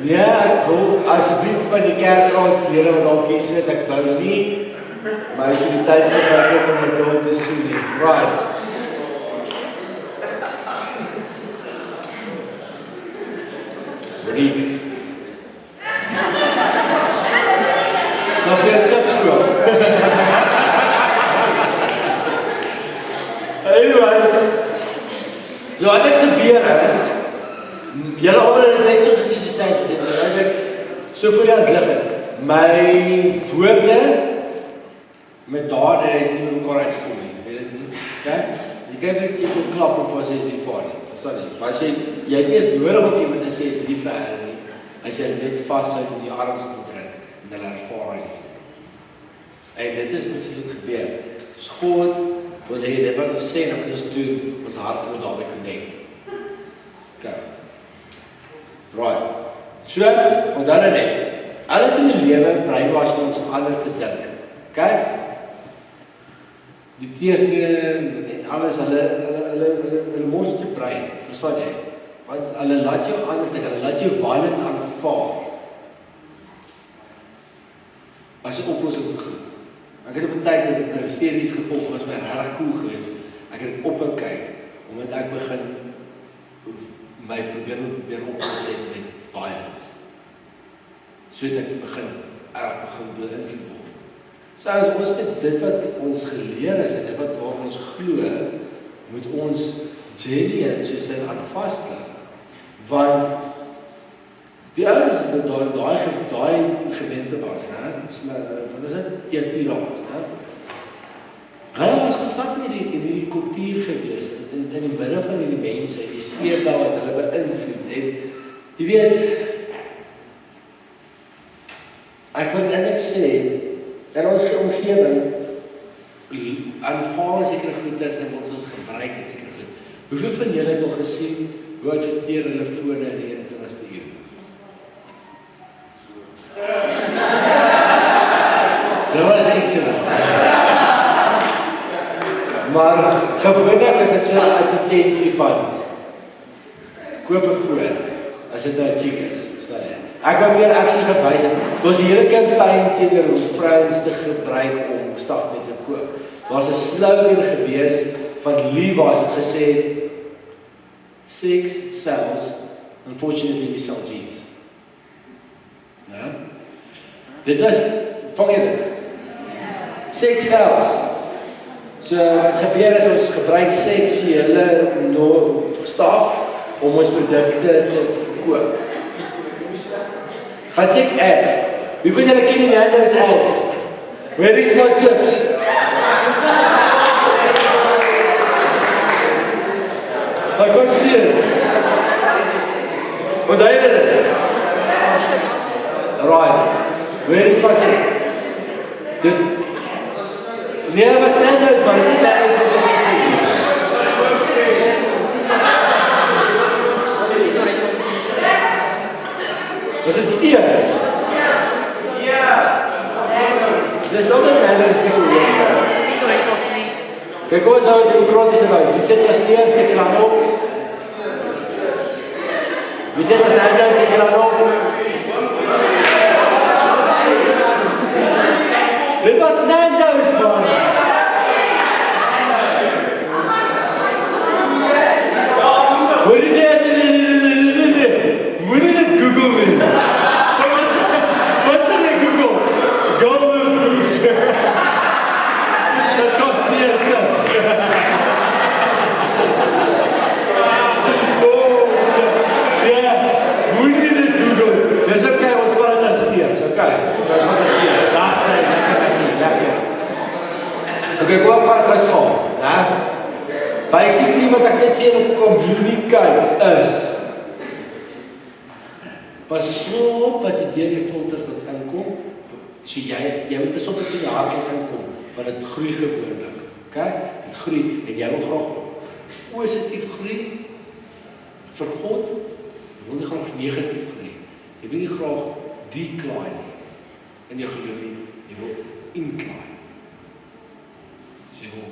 Ja, ek wil asseblief van die kerkraadslede wat dalk hier sit, ek wou nie my autoriteit gebruik het om my doel te sien nie. Right. Riek. Sal weer chips koop. Anyway, so wat het gebeur is, julle almal het net so gesê soos sy gesê, dat ek so voor die hand lig het. My woorde met dade het nie met mekaar uitgekom nie, weet dit nie, okay? Jy kan vir die chick klap of as jy is nie vaar nie, verstaan nie? Maar as jy het nie eens nodig of iemand te sê, is lief vir hulle nie, as jy net vasthoud om die arms te druk, en hulle ervaar liefde. En dit is precies wat gebeur. Dus God wil hê dit wat ons sê en wat ons doen, ons hart moet daarmee connect. Okay. Right. So, onthou nou net, alles in die lewe brainwash ons om anders te dink. Okay? Die TV en alles, hulle mors jou brein, verstaan jy? Want hulle laat jou anders dink, hulle laat jou violence aanvaar. As 'n oplossing vir goed. Ek het op 'n tyd 'n series gevolg, was my regtig cool geweest. Ek het ophou kyk, omdat ek begin my probeer oplos het met violence. So het ek begin beïnvloed word. So as ons met dit wat ons geleer is en dit wat waar ons glo, moet ons genuine soos hy aan vasthou. Want die ouens wat daai gemeente was, wat is dit? Thyatira was, hulle was constant in die kultuur gewees, in die midde van die mense, die seerdaal wat hulle beïnvloed het. Jy weet, ek wil eintlik sê, in ons omgewing, aanvaar sekere goedes en word ons gebruik in sekere goed. Hoeveel van julle het al gesien, hoe adverteer hulle fone in die 21ste eeu? Dat was excellent. Maar gewoonlik is dit so 'n advertensie van koop 'n foon as dit nou 'n chick is, verstaan jy? Ek wou vir julle actually gewys het, was die hele campaign teenoor hoe vrouens te gebruik om staf mee te koop. Daar was 'n slogan gewees van Levi's wat gesê het, sex sells, unfortunately we sell jeans. Ja? Dit was, vang jy dit? Sex sells. So wat gebeur is, ons gebruik seksuele staf om ons produkte te verkoop. Gaan check ads. Wie van julle ken die Nando's ads? Where is my chips? I can't see it. Wat doen julle dit? Right. Where is my chips? Dus nee, dat was Nando's, maar dat is niet Nando's op zich. Was het Steers? Ja. Dis nog een Nando's die goed is. Kijk, hoe is nou democratische wijze? Wie zit was Steers, zit je dan op? Wie zit was Nando's, zit je dan op? Dit was Nando's, man. Hoor je dit? Moet je dit Google mee? Wat is dit Google? Golden boobs. Dat kan zeer klopt. Oh, ja. Moet je dit Google? Dus oké, ons kan het arresteerd. Oké, ons kan het arresteerd. Daar zijn lekker. Oké, kom op van het geval. Basically wat ek net sê op communicate is, pas op wat jy deur die filters dat inkom, so jy moet pas op dat jy die hartlik inkom, want het groei gewoonlik, okay? Het groei, en jy wil graag positief groei, vir God, jy wil nie graag negatief groei, jy wil nie graag decline in jou geloof, jy wil incline, so jy wil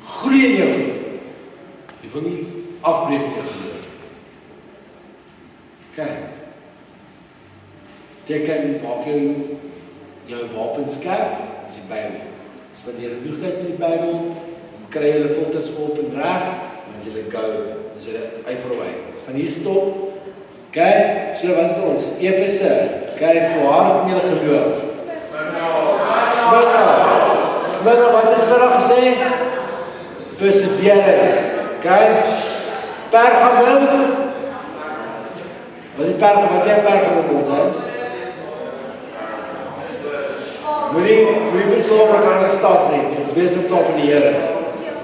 groei in jou geloof, jy wil nie afbreek in jou geloof. Okay. Teken, maak jou wapen skerp, is die Bybel. Spandeer genoeg tyd in die Bybel, dan kry hulle filters op en reg, dan is hulle go, dan is hulle uitverwy. Ons gaan hier stop. Okay, so wat het ons? Efese, okay, volhard in julle geloof. Smyrna, wat is Smyrna gesê? Perseverance, okay. Pergamum, wat is Pergamum ons uit? Moenie verslaaf van ander staf nie, wees verslaaf van die Here.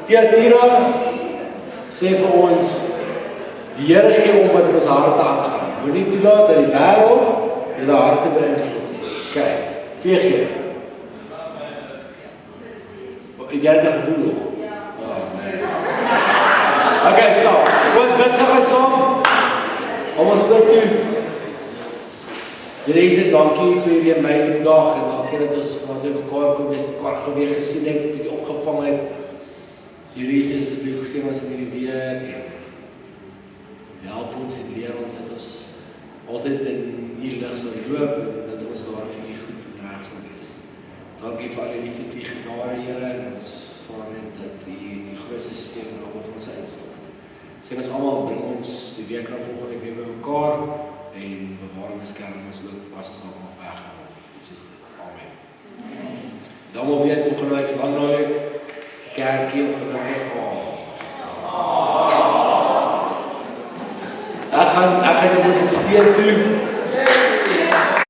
Thyatira sê vir ons, die Here gee om wat in ons harte aangaan. Moenie toelaat dat die wêreld julle harte beïnvloed nie. Okay, PG. Het jy dit gedoen? Ja. Oh, nee. Okay, so, ons bid gou saam. Ons bid toe. Here Jesus, dankie vir hierdie amazing dag en dankie dat ons wat we mekaar kom, ons mekaar geweeg gesien het, bietjie opgevang het. Here Jesus, asseblief gesien ons in hierdie week. Help ons en leer ons dat ons altyd in hierdie lig sal loop en dat ons daar vir U goed en reg sal wees. Dankie vir al die liefde en genade, Here, en ons vra net dat U die grootste seën en op ons uitstort. Sien ons almal, bring ons die week na volgende week by mekaar en bewaar en beskerm ons ook as ons nog weggaan. Jesus, amen. Dan moet weer volgende week se landnaweek kerkie gelukkig. Ek gaan die motor seer toe.